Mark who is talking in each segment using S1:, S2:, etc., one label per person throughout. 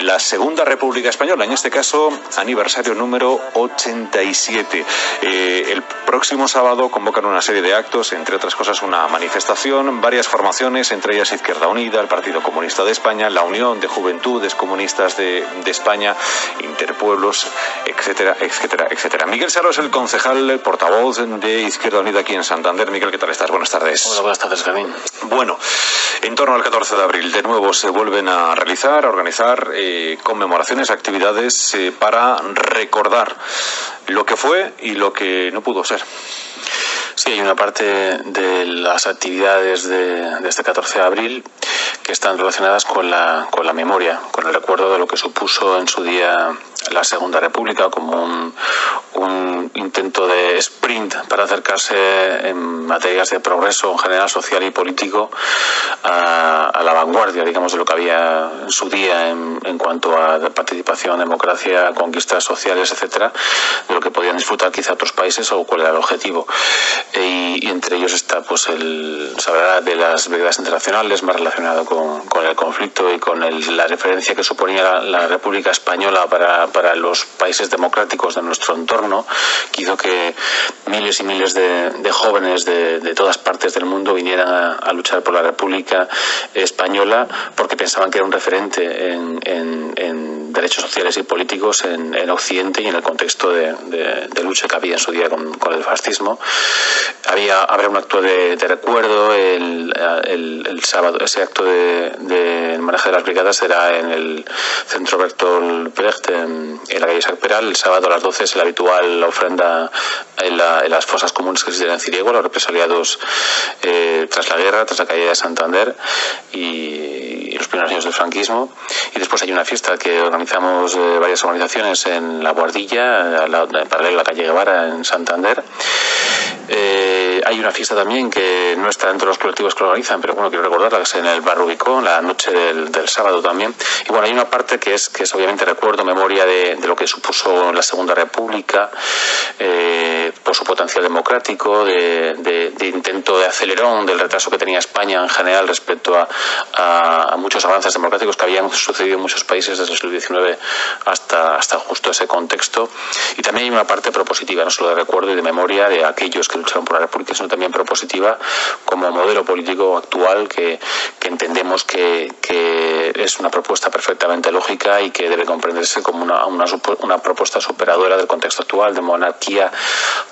S1: la Segunda República Española, en este caso aniversario número 87. El próximo sábado convocan una serie de actos, entre otras cosas una manifestación, varias formaciones, entre ellas Izquierda Unida, el Partido Comunista de España, la Unión de Juventudes Comunistas de España, Interpueblos, etcétera, etcétera, etcétera. Miguel Saro es el concejal, el portavoz de Izquierda Unida aquí en Santander. Miguel, ¿qué tal estás? Buenas tardes.
S2: Hola, buenas tardes, Fermín.
S1: Bueno, en torno al 14 de abril, de nuevo se vuelven a realizar, a organizar conmemoraciones, actividades para recordar lo que fue y lo que no pudo ser.
S2: Sí, hay una parte de las actividades de este 14 de abril que están relacionadas con la memoria, con el recuerdo de lo que supuso en su día la Segunda República, como un intento de sprint para acercarse en materias de progreso en general social y político a la vanguardia, digamos, de lo que había en su día en cuanto a participación, democracia, conquistas sociales, etcétera, de lo que podían disfrutar quizá otros países o cuál era el objetivo. Y entre ellos está, pues, se hablará de las brigadas internacionales, más relacionado con el conflicto y con la referencia que suponía la República Española para los países democráticos de nuestro entorno, que hizo que miles y miles de jóvenes de todas partes del mundo vinieran a luchar por la República Española porque pensaban que era un referente en derechos sociales y políticos en Occidente y en el contexto de lucha que había en su día con el fascismo. Habrá un acto de recuerdo el sábado. Ese acto de homenaje de las brigadas será en el Centro Bertolt Brecht en la calle Isaac Peral. El sábado a las 12 es la habitual ofrenda en las fosas comunes que existen en Ciriego, los represaliados tras la guerra, tras la caída de Santander y los primeros años del franquismo. Y después hay una fiesta que organizamos varias organizaciones en La Boardilla, en paralelo a la calle Guevara en Santander. Hay una fiesta también que no está dentro de los colectivos que lo organizan, pero bueno, quiero recordarla, que es en el Bar Rubicón, la noche del sábado también. Y bueno, hay una parte que es obviamente recuerdo, memoria de lo que supuso la Segunda República, por su potencial democrático, de intento de acelerón, del retraso que tenía España en general respecto a muchos avances democráticos que habían sucedido en muchos países desde el siglo XIX hasta justo ese contexto. Y también hay una parte propositiva, no solo de recuerdo y de memoria de aquellos que lucharon por la República, sino también propositiva como modelo político actual que entendemos que es una propuesta perfectamente lógica y que debe comprenderse como una propuesta superadora del contexto actual de monarquía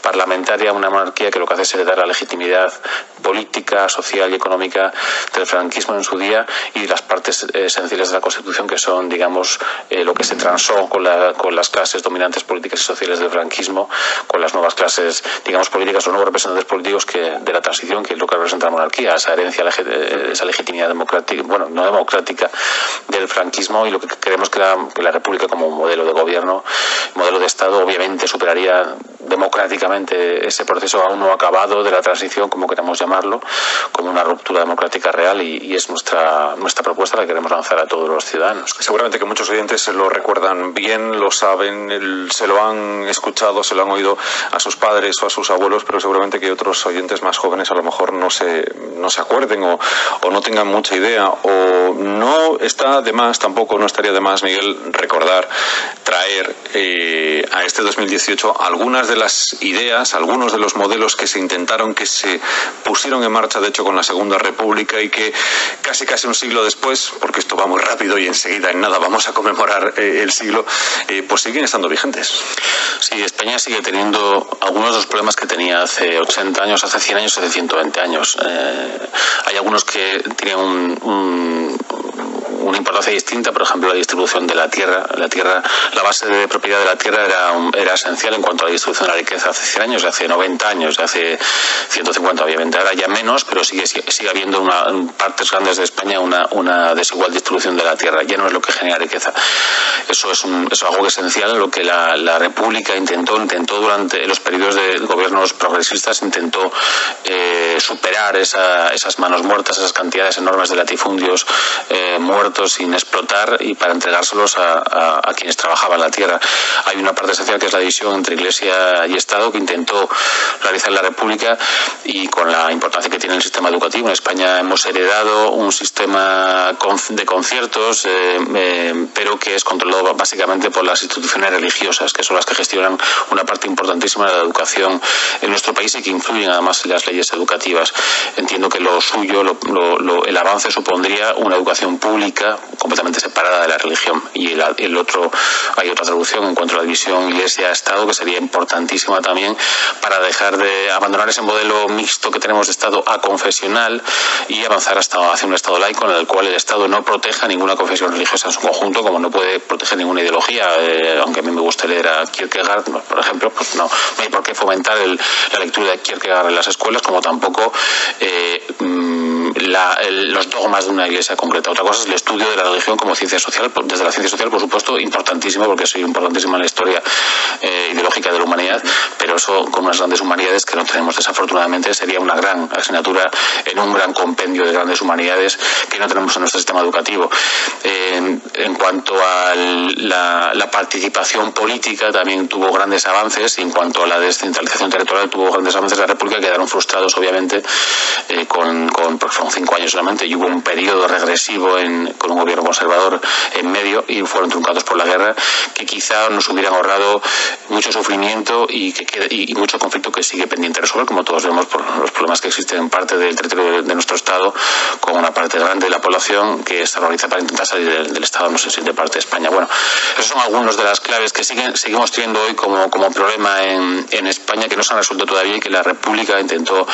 S2: parlamentaria, una monarquía que lo que hace es heredar la legitimidad política, social y económica del franquismo en su día y las partes esenciales de la Constitución que son, digamos, lo que se transó con las clases dominantes políticas y sociales del franquismo, con las nuevas clases, digamos, políticas, los nuevos representantes políticos de la transición, que es lo que representa la monarquía, esa herencia, esa legitimidad democrática, bueno, no democrática del franquismo, y lo que creemos que la República como un modelo de gobierno, modelo de Estado, obviamente superaría democráticamente ese proceso aún no acabado de la transición, como queramos llamarlo, como una ruptura democrática real, y es nuestra propuesta la que queremos lanzar a todos los ciudadanos.
S1: Seguramente que muchos oyentes se lo recuerdan bien, lo saben, se lo han escuchado, se lo han oído a sus padres o a sus abuelos, pero seguramente que otros oyentes más jóvenes a lo mejor no se acuerden o no tengan mucha idea, o no está de más, tampoco no estaría de más, Miguel, recordar, traer a este 2018 algunas de las ideas, algunos de los modelos que se intentaron, que se pusieron en marcha de hecho con la Segunda República y que casi un siglo después, porque esto va muy rápido y enseguida en nada vamos a conmemorar el siglo, pues siguen estando vigentes.
S2: Sí, España sigue teniendo algunos de los problemas que tenía hace 80 años, hace 100 años, hace 120 años. Hay algunos que tienen una importancia distinta, por ejemplo, la distribución de la tierra. La base de propiedad de la tierra era esencial en cuanto a la distribución de la riqueza hace 100 años, hace 90 años, hace 150, obviamente. Ahora ya menos, pero sigue habiendo en partes grandes de España una desigual distribución de la tierra. Ya no es lo que genera riqueza. Eso es algo esencial, lo que la República intentó durante los periodos de gobiernos progresistas, intentó superar esas manos muertas, esas cantidades enormes de latifundios muertos datos sin explotar y para entregárselos a quienes trabajaban la tierra. Hay una parte esencial que es la división entre Iglesia y Estado que intentó realizar la República, y con la importancia que tiene el sistema educativo. En España hemos heredado un sistema de conciertos, pero que es controlado básicamente por las instituciones religiosas, que son las que gestionan una parte importantísima de la educación en nuestro país y que influyen además en las leyes educativas. Entiendo que lo suyo, el avance supondría una educación pública completamente separada de la religión. Y hay otra traducción en cuanto a la división Iglesia-Estado que sería importantísima también para dejar de abandonar ese modelo mixto que tenemos de Estado aconfesional y avanzar hacia un Estado laico en el cual el Estado no proteja ninguna confesión religiosa en su conjunto, como no puede proteger ninguna ideología. Aunque a mí me gusta leer a Kierkegaard, por ejemplo, pues no hay por qué fomentar la lectura de Kierkegaard en las escuelas, como tampoco los dogmas de una iglesia concreta. Otra cosa es el estudio de la religión como ciencia social, desde la ciencia social, por supuesto, importantísimo, porque es importantísima en la historia ideológica de la humanidad, pero eso con unas grandes humanidades que no tenemos desafortunadamente sería una gran asignatura en un gran compendio de grandes humanidades que no tenemos en nuestro sistema educativo. En cuanto a la participación política, también tuvo grandes avances, y en cuanto a la descentralización territorial tuvo grandes avances. La República quedaron frustrados obviamente porque fueron 5 años solamente, y hubo un periodo regresivo con un gobierno conservador en medio, y fueron truncados por la guerra, que quizá nos hubieran ahorrado mucho sufrimiento y mucho conflicto que sigue pendiente de resolver, como todos vemos por los problemas que existen en parte del territorio de nuestro Estado, con una parte grande de la población que se organiza para intentar salir del Estado, no sé si de parte de España. Bueno, esos son algunos de las claves que seguimos teniendo hoy como problema en España, que no se han resuelto todavía y que la República intentó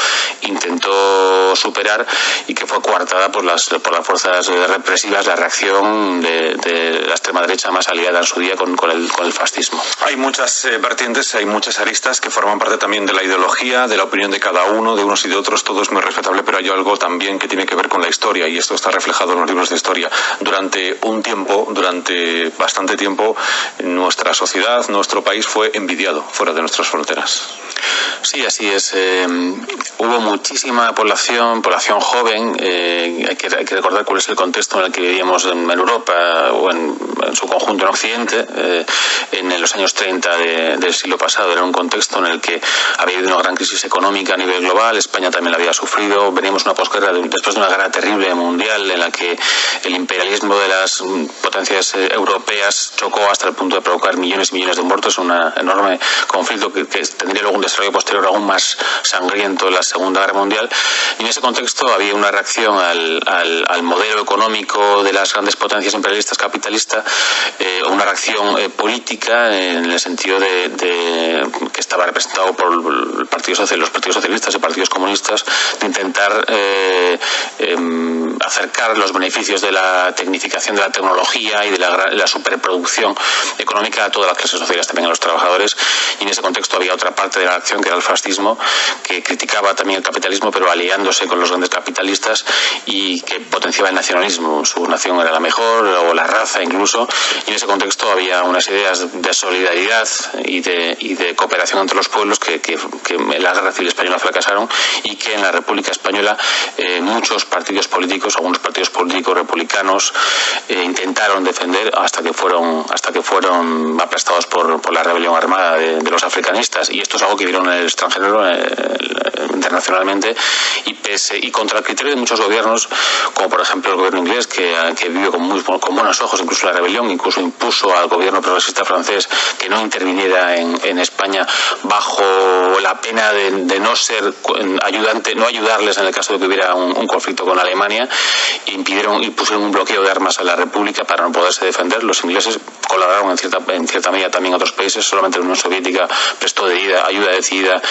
S2: superar, y que fue coartada por las fuerzas represivas, la reacción de la extrema derecha más aliada en su día con el fascismo.
S1: Hay muchas vertientes, hay muchas aristas que forman parte también de la ideología, de la opinión de cada uno, de unos y de otros. Todo es muy respetable, pero hay algo también que tiene que ver con la historia, y esto está reflejado en los libros de historia. Durante bastante tiempo, nuestra sociedad, nuestro país fue envidiado fuera de nuestras fronteras.
S2: Sí, así es. Hubo muchísima población joven. Hay que recordar cuál es el contexto en el que vivíamos en Europa, o en su conjunto en Occidente, en los años 30 del siglo pasado. Era un contexto en el que había habido una gran crisis económica a nivel global. España también la había sufrido. Veníamos una posguerra después de una guerra terrible mundial en la que el imperialismo de las potencias europeas chocó hasta el punto de provocar millones y millones de muertos, un enorme conflicto que tendría luego un desarrollo posterior aún más sangriento en la Segunda Guerra Mundial. Y en ese contexto había una reacción al modelo económico de las grandes potencias imperialistas capitalistas, una reacción política en el sentido de que estaba representado por los partidos socialistas y partidos comunistas, de intentar acercar los beneficios de la tecnificación de la tecnología y de la superproducción económica a todas las clases sociales, también a los trabajadores. Y en ese contexto había otra parte de la acción, que era el fascismo, que criticaba también el capitalismo, pero aliándose con los grandes capitalistas, y que potenciaba el nacionalismo. Su nación era la mejor, o la raza incluso. Y en ese contexto había unas ideas de solidaridad y de cooperación entre los pueblos que en la Guerra Civil Española fracasaron, y que en la República Española muchos partidos políticos, algunos partidos políticos republicanos, intentaron defender hasta que fueron aplastados por la rebelión armada de los africanistas. Y esto es algo que vieron en el extranjero, internacionalmente, y contra el criterio de muchos gobiernos, como por ejemplo el gobierno inglés, que vive con buenos ojos incluso la rebelión, incluso impuso al gobierno progresista francés que no interviniera en España bajo la pena de no ser ayudante, no ayudarles en el caso de que hubiera un conflicto con Alemania, y pusieron un bloqueo de armas a la República para no poderse defender. Los ingleses colaboraron en cierta medida también otros países. Solamente la Unión Soviética prestó ayuda decidida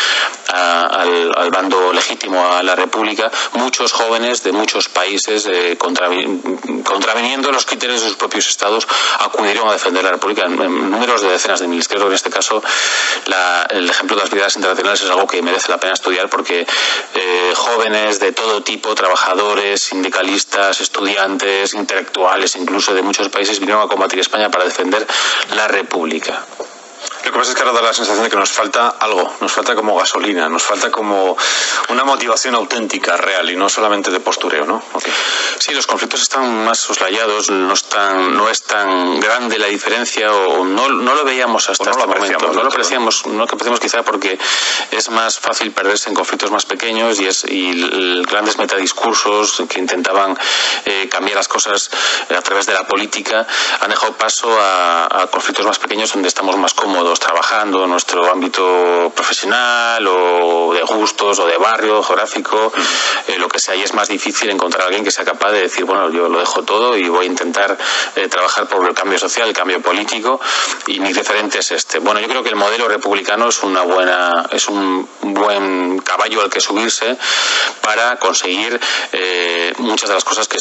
S2: al bando legítimo, a la República. Muchos jóvenes de muchos países, contraviniendo los criterios de sus propios estados, acudieron a defender la República en números de decenas de miles. Creo que en este caso el ejemplo de las brigadas internacionales es algo que merece la pena estudiar, porque jóvenes de todo tipo, trabajadores, sindicalistas, estudiantes, intelectuales, incluso de muchos países, vinieron a combatir España para defender la República.
S1: Lo que pasa es que ahora da la sensación de que nos falta algo, nos falta como gasolina, nos falta como una motivación auténtica, real, y no solamente de postureo, ¿no? Okay.
S2: Sí, los conflictos están más soslayados, no es tan grande la diferencia, o no lo veíamos hasta este momento. No lo apreciamos quizá porque es más fácil perderse en conflictos más pequeños y grandes metadiscursos que intentaban cambiar las cosas a través de la política han dejado paso a conflictos más pequeños donde estamos más cómodos trabajando en nuestro ámbito profesional o de gustos o de barrio geográfico, lo que sea, y es más difícil encontrar a alguien que sea capaz de decir, bueno, yo lo dejo todo y voy a intentar trabajar por el cambio social, el cambio político, y mi referente es este. Bueno, yo creo que el modelo republicano es un buen caballo al que subirse para conseguir muchas de las cosas que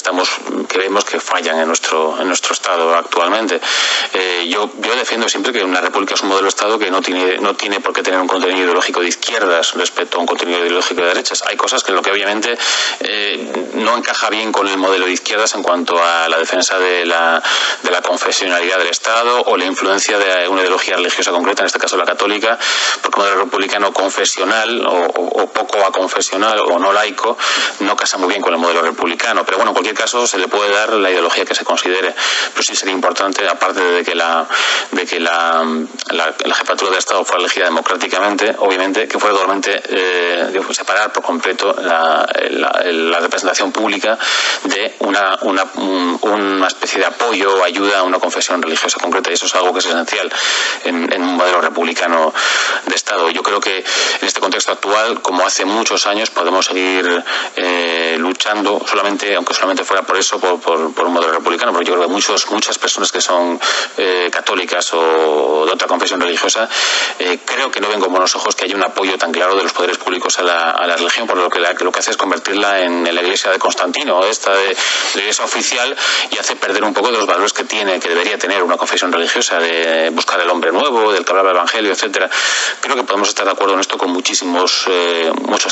S2: vemos que fallan en nuestro Estado actualmente. Yo defiendo siempre que una república es un modelo de Estado que no tiene por qué tener un contenido ideológico de izquierdas respecto a un contenido ideológico de derechas. Hay cosas que lo que obviamente no encaja bien con el modelo de izquierdas en cuanto a la defensa de la confesionalidad del Estado o la influencia de una ideología religiosa concreta, en este caso la católica, porque el modelo republicano confesional o poco aconfesional o no laico no casa muy bien con el modelo republicano. Pero bueno, en cualquier caso se le puede dar la ideología que se considere. Pero sí sería importante, aparte de que la jefatura del Estado fuera elegida democráticamente, obviamente, que fuera totalmente separar por completo la representación pública de una especie de apoyo o ayuda a una confesión religiosa concreta, y eso es algo que es esencial en un modelo republicano de Estado. Yo creo que en este contexto actual, como hace muchos años, podemos seguir luchando, aunque solamente fuera por eso, por un modelo republicano, porque yo creo que muchas personas que son católicas o de otra confesión religiosa, creo que no ven con buenos ojos que haya un apoyo tan claro de los poderes públicos a la religión, por lo que hace es convertirla en la iglesia de Constantino, esta de la iglesia oficial, y hace perder un poco de los valores que debería tener una confesión religiosa, de buscar el hombre nuevo, del que hablaba el Evangelio, etcétera. Creo que podemos estar de acuerdo en esto con muchos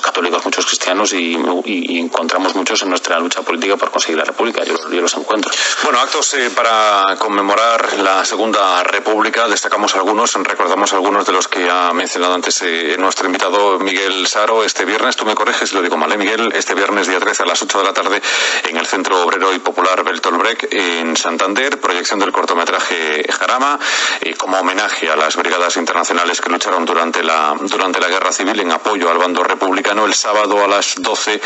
S2: católicos, muchos cristianos, y encontramos muchos en nuestra lucha política por conseguir la república. Yo los encuentro.
S1: Bueno, actos para conmemorar la Segunda República, destacamos algunos, recordamos algunos de los que ha mencionado antes nuestro invitado Miguel Saro. Este viernes, tú me corriges si lo digo mal, Miguel, este viernes día 13 a las 8 de la tarde en el Centro Obrero y Popular Bertolt Brecht en Santander, proyección del cortometraje Jarama, como homenaje a las brigadas internacionales que lucharon durante la Guerra Civil en apoyo al bando republicano. El sábado a las 12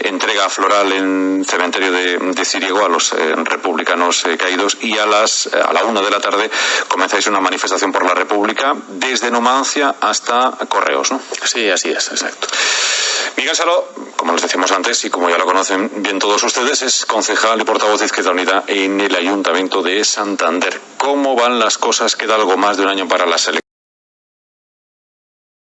S1: entrega floral en cementerio de Ciriego a los republicanos caídos, y a la 1 de la tarde comenzáis una manifestación por la República desde Numancia hasta Correos, ¿no?
S2: Sí, así es, exacto.
S1: Miguel Saro, como les decíamos antes y como ya lo conocen bien todos ustedes, es concejal y portavoz de Izquierda Unida en el Ayuntamiento de Santander. ¿Cómo van las cosas? Queda algo más de un año para las elecciones.